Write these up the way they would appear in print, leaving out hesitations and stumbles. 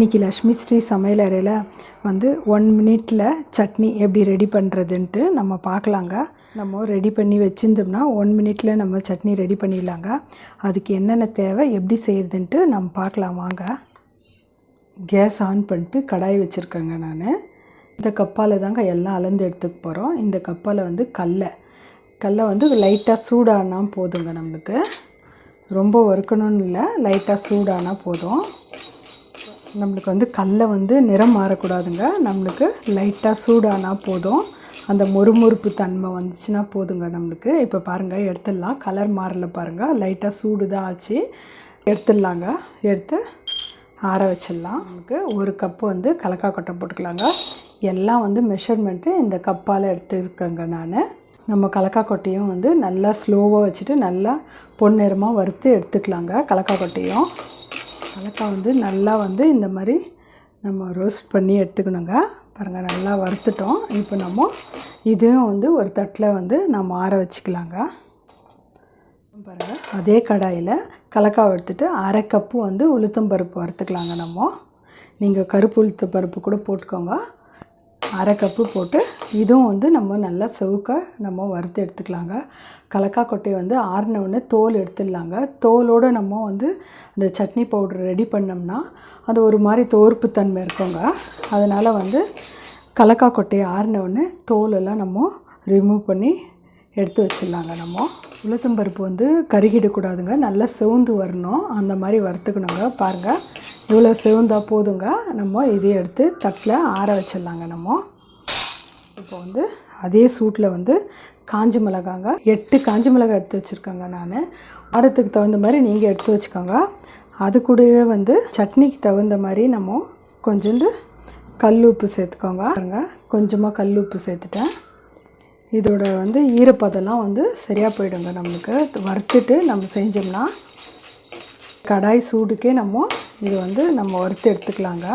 இன்றைக்கி லக்ஷ்மி ஸ்ரீ சமையல் அறையில் வந்து 1 மினிட்டில் சட்னி எப்படி ரெடி பண்ணுறதுன்ட்டு நம்ம பார்க்கலாங்க. நம்ம ரெடி பண்ணி வச்சுருந்தோம்னா 1 மினிட்டில் நம்ம சட்னி ரெடி பண்ணிடலாங்க. அதுக்கு என்னென்ன தேவை, எப்படி செய்கிறதுன்ட்டு நம்ம பார்க்கலாம் வாங்க. கேஸ் ஆன் பண்ணிட்டு கடாய் வச்சுருக்கேங்க. நான் இந்த கப்பால் தாங்க எல்லாம் அளந்து எடுத்துக்க போகிறோம். இந்த கப்பால் வந்து கடலை வந்து லைட்டாக சூடானா போதுங்க. நம்மளுக்கு ரொம்ப வறுக்கணும்னு இல்லை, லைட்டாக சூடானா போதும். நம்மளுக்கு வந்து கடலை வந்து நிறம் மாறக்கூடாதுங்க. நம்மளுக்கு லைட்டாக சூடானா போதும். அந்த மொறுமொறுப்பு தன்மை வந்துச்சுன்னா போதுங்க நம்மளுக்கு. இப்போ பாருங்கள், எடுத்துடலாம். கலர் மாறல பாருங்கள், லைட்டாக சூடு தான் ஆச்சு. எடுத்துடலாங்க. எடுத்து ஆற வச்சிடலாம். நமக்கு 1 கப்பு வந்து கலக்காய் கொட்டை போட்டுக்கலாங்க. எல்லாம் வந்து மெஷர்மெண்ட்டு இந்த கப்பால் எடுத்துருக்கேங்க நான். நம்ம கலக்காய் கொட்டையும் வந்து நல்லா ஸ்லோவாக வச்சுட்டு நல்லா பொன்னிறமாக வறுத்து எடுத்துக்கலாங்க. கலக்காய் கொட்டையும் கலக்காய் வந்து நல்லா வந்து இந்த மாதிரி நம்ம ரோஸ்ட் பண்ணி எடுத்துக்கணுங்க. பாருங்கள், நல்லா வறுத்துட்டோம். இப்போ நம்ம இதையும் வந்து ஒரு தட்டில் வந்து நம்ம ஆற வச்சுக்கலாங்க. பாருங்கள், அதே கடாயில் கலக்காய் எடுத்துட்டு 1/2 கப்பு வந்து உளுத்தம்பருப்பு வறுத்துக்கலாங்க. நம்ம நீங்கள் கருப்பு உளுத்த பருப்பு கூட போட்டுக்கோங்க. 1/2 கப்பு போட்டு இதுவும் வந்து நம்ம நல்லா செவுக்க நம்ம வறுத்து எடுத்துக்கலாங்க. கலக்காய் கொட்டையை வந்து ஆறினவுடனே தோல் எடுத்துடலாங்க. தோலோடு நம்ம வந்து இந்த சட்னி பவுடர் ரெடி பண்ணோம்னா அது ஒரு மாதிரி தோர்ப்பு தன்மை இருக்குங்க. அதனால் வந்து கலக்காய் கொட்டையை ஆறினவுடனே தோலெல்லாம் நம்ம ரிமூவ் பண்ணி எடுத்து வச்சிடலாங்க. நம்ம உளுத்தம்பருப்பு வந்து கருகிடக்கூடாதுங்க, நல்லா செவுந்து வரணும். அந்த மாதிரி வறுத்துக்கணுங்க. பாருங்கள், இவ்வளோ செவுந்தா போதுங்க. நம்ம இதை எடுத்து தட்டில் ஆற வச்சிடலாங்க. நம்ம இப்போ வந்து அதே சூட்டில் வந்து காஞ்ச மிளகாங்க 8 காஞ்ச மிளகாய் எடுத்து வச்சுருக்கேங்க. நான் ஆரத்துக்கு தகுந்த மாதிரி நீங்கள் எடுத்து வச்சுக்கோங்க. அது கூடவே வந்து சட்னிக்கு தகுந்த மாதிரி நம்ம கொஞ்சோண்டு கல் உப்பு சேர்த்துக்கோங்க. பாருங்க, கொஞ்சமாக கல் உப்பு சேர்த்துட்டேன். இதோட வந்து ஈரப்பதெல்லாம் வந்து சரியாக போயிடுங்க நம்மளுக்கு. வறுத்துட்டு நம்ம செஞ்சோம்னா கடாய் சூடுக்கே நம்ம இது வந்து நம்ம வறுத்து எடுத்துக்கலாங்க.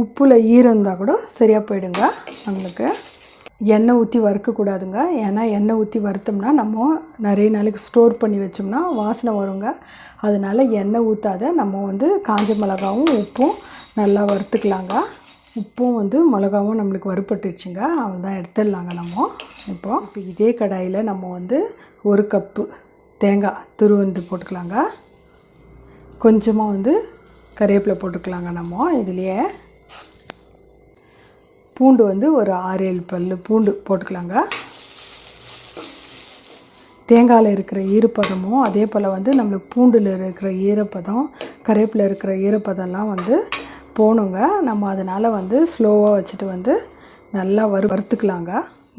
உப்பில் ஈரம் இருந்தால் கூட சரியாக போயிடுங்க நம்மளுக்கு. எண்ணெய் ஊற்றி வறுக்கக்கூடாதுங்க. ஏன்னா எண்ணெய் ஊற்றி வறுத்தோம்னா நம்ம நிறைய நாளைக்கு ஸ்டோர் பண்ணி வச்சோம்னா வாசனை வருங்க. அதனால் எண்ணெய் ஊற்றாத நம்ம வந்து காஞ்ச மிளகாவும் உப்பும் நல்லா வறுத்துக்கலாங்க. உப்பும் வந்து மிளகாவும் நம்மளுக்கு வறுப்பட்டுச்சுங்க. அவள் தான் எடுத்துடலாங்க. நம்ம இப்போ இதே கடாயில் நம்ம வந்து 1 கப்பு தேங்காய் துருவந்து போட்டுக்கலாங்க. கொஞ்சமாக வந்து கறிவேப்பிலை போட்டுக்கலாங்க. நம்ம இதுலேயே பூண்டு வந்து ஒரு 6-7 பல் பூண்டு போட்டுக்கலாங்க. தேங்காயில் இருக்கிற ஈரப்பதமும் அதே போல் வந்து நம்மளுக்கு பூண்டில் இருக்கிற ஈரப்பதம், கறிவேப்பிலை இருக்கிற ஈரப்பதம்லாம் வந்து போகணுங்க. நம்ம அதனால் வந்து ஸ்லோவாக வச்சுட்டு வந்து நல்லா வறுத்துக்கலாங்க.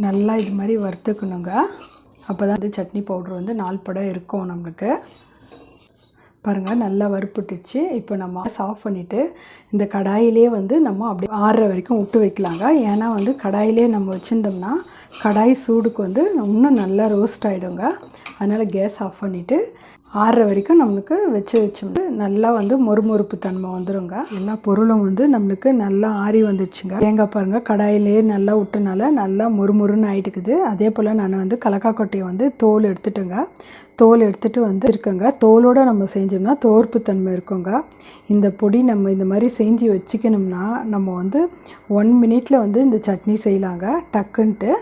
நல்லா இது மாதிரி வறுத்துக்கணுங்க. அப்போ தான் வந்து சட்னி பவுட்ரு வந்து 4 படம் இருக்கும் நம்மளுக்கு. பாருங்கள், நல்லா வறுப்புட்டுச்சு. இப்போ நம்ம ஆஃப் பண்ணிவிட்டு இந்த கடாயிலே வந்து நம்ம அப்படியே ஆறுற வரைக்கும் விட்டு வைக்கலாங்க. ஏன்னா வந்து கடாயிலே நம்ம வச்சுருந்தோம்னா கடாய் சூடுக்கு வந்து இன்னும் நல்லா ரோஸ்ட் ஆகிடுங்க. அதனால் கேஸ் ஆஃப் பண்ணிவிட்டு ஆறுற வரைக்கும் நம்மளுக்கு வச்சோம்னா நல்லா வந்து மொறுமொறுப்பு தன்மை வந்துடுங்க. எல்லா பொருளும் வந்து நம்மளுக்கு நல்லா ஆறி வந்துடுச்சுங்க. தேங்காய் பாருங்கள், கடாயிலே நல்லா விட்டனால நல்லா மொறுமொறுன்னு ஆகிட்டுக்குது. அதே போல் நான் வந்து கலக்காய் கொட்டையை வந்து தோல் எடுத்துட்டேங்க. தோல் எடுத்துகிட்டு வந்து இருக்கேங்க. தோலோடு நம்ம செஞ்சோம்னா தோர்ப்பு தன்மை இருக்குங்க. இந்த பொடி நம்ம இந்த மாதிரி செஞ்சு வச்சுக்கணும்னா நம்ம வந்து 1 மினிட்டில் வந்து இந்த சட்னி செய்யலாங்க டக்குன்ட்டு.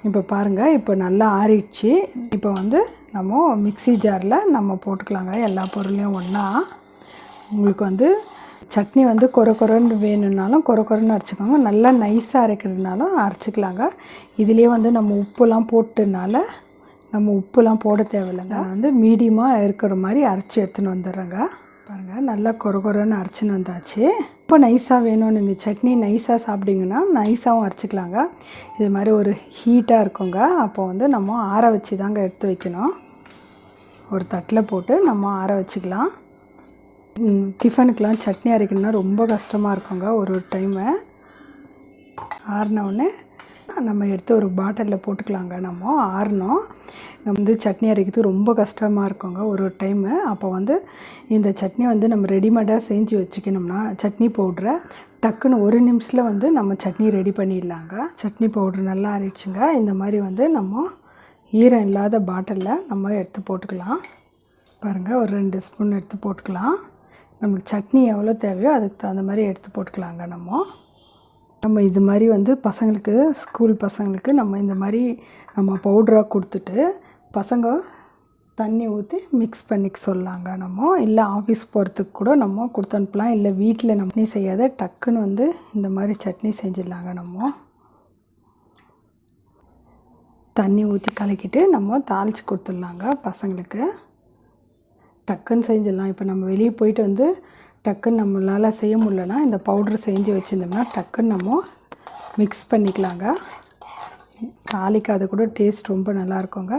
இப்போ பாருங்கள், இப்போ நல்லா ஆறிடுச்சு. இப்போ வந்து நம்ம மிக்ஸி ஜாரில் நம்ம போட்டுக்கலாங்க எல்லா பொருளையும் ஒன்றா. உங்களுக்கு வந்து சட்னி வந்து கொரன்னு வேணும்னாலும் கொரன்னு அரைச்சிக்கோங்க. நல்லா நைஸாக அரைக்கிறதுனாலும் அரைச்சிக்கலாங்க. இதுலேயே வந்து நம்ம உப்புலாம் போட்டனால நம்ம உப்புலாம் போட தேவையில்லைங்க. நான் வந்து மீடியமாக இருக்கிற மாதிரி அரைச்சி எடுத்துன்னு வந்துடுறேங்க. பாருங்கள், நல்லா கொரன்னு அரைச்சின்னு வந்தாச்சு. இப்போ நைஸாக வேணும், நீங்கள் சட்னி நைஸாக சாப்பிட்டீங்கன்னா நைஸாகவும் அரைச்சிக்கலாங்க. இது மாதிரி ஒரு ஹீட்டாக இருக்குங்க. அப்போ வந்து நம்ம ஆற வச்சு தாங்க எடுத்து வைக்கணும். ஒரு தட்டில் போட்டு நம்ம ஆற வச்சுக்கலாம். டிஃபனுக்கெலாம் சட்னி அரைக்கணும்னா ரொம்ப கஷ்டமாக இருக்குங்க. ஒரு டைமு ஆறினவுடனே நம்ம எடுத்து ஒரு பாட்டிலில் போட்டுக்கலாங்க. நம்ம ஆறணும். நம்ம வந்து சட்னி அரைக்கிறது ரொம்ப கஷ்டமாக இருக்குங்க ஒரு டைமு. அப்போ வந்து இந்த சட்னி வந்து நம்ம ரெடிமேடாக செஞ்சு வச்சுக்கணும்னா சட்னி பவுட்ரை டக்குன்னு 1 நிமிஷத்தில் வந்து நம்ம சட்னி ரெடி பண்ணிடலாங்க. சட்னி பவுட்ரு நல்லா அரைச்சுங்க. இந்த மாதிரி வந்து நம்ம ஈரம் இல்லாத பாட்டிலில் நம்ம எடுத்து போட்டுக்கலாம். பாருங்கள், ஒரு 2 ஸ்பூன் எடுத்து போட்டுக்கலாம். நமக்கு சட்னி எவ்வளோ தேவையோ அதுக்கு தகுந்த மாதிரி எடுத்து போட்டுக்கலாங்க. நம்ம இது மாதிரி வந்து பசங்களுக்கு, ஸ்கூல் பசங்களுக்கு நம்ம இந்த மாதிரி நம்ம பவுடராக கொடுத்துட்டு பசங்க தண்ணி ஊற்றி மிக்ஸ் பண்ணிக்க சொல்லலாங்க. இல்லை ஆஃபீஸ் போகிறதுக்கு கூட நம்ம கொடுத்து அனுப்பலாம். இல்லை வீட்டில் நம்ம செய்யாத டக்குன்னு வந்து இந்த மாதிரி சட்னி செஞ்சிடலாங்க. தண்ணி ஊற்றி கலக்கிட்டு நம்ம தாளித்து கொடுத்துடலாங்க பசங்களுக்கு. டக்குன்னு செஞ்சிடலாம். இப்போ நம்ம வெளியே போயிட்டு வந்து டக்குன்னு நம்மளால் செய்ய முடியலன்னா இந்த பவுடர் செஞ்சு வச்சுருந்தோம்னா டக்குன்னு நம்ம மிக்ஸ் பண்ணிக்கலாங்க. தாளிக்காத கூட டேஸ்ட் ரொம்ப நல்லாயிருக்குங்க.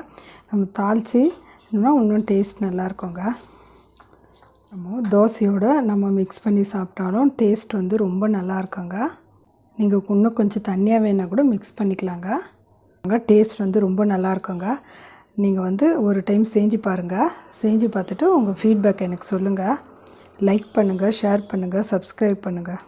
நம்ம தாளித்து இன்னும் டேஸ்ட் நல்லாயிருக்குங்க. நம்ம தோசையோடு நம்ம மிக்ஸ் பண்ணி சாப்பிட்டாலும் டேஸ்ட் வந்து ரொம்ப நல்லாயிருக்குங்க. நீங்கள் இன்னும் கொஞ்சம் தண்ணியாக வேணால் கூட மிக்ஸ் பண்ணிக்கலாங்க. டேஸ்ட் வந்து ரொம்ப நல்லாயிருக்குங்க. நீங்கள் வந்து ஒரு டைம் செஞ்சு பாருங்கள். செஞ்சு பார்த்துட்டு உங்கள் ஃபீட்பேக் எனக்கு சொல்லுங்கள். லைக் பண்ணுங்கள், ஷேர் பண்ணுங்கள், சப்ஸ்கிரைப் பண்ணுங்கள்.